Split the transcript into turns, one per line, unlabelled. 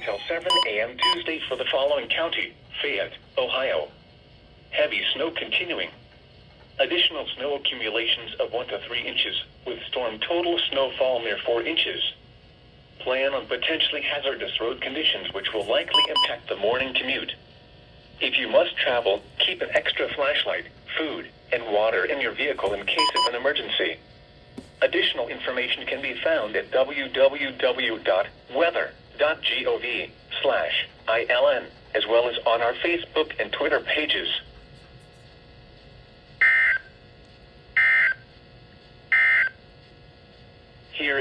until 7 a.m. Tuesday for the following county: Fayette, Ohio. Heavy snow continuing. Additional snow accumulations of 1 to 3 inches, with storm total snowfall near 4 inches. Plan on potentially hazardous road conditions which will likely impact the morning commute. If you must travel, keep an extra flashlight, food, and water in your vehicle in case of an emergency. Additional information can be found at www.weather.gov/ILN, as well as on our Facebook and Twitter pages. Here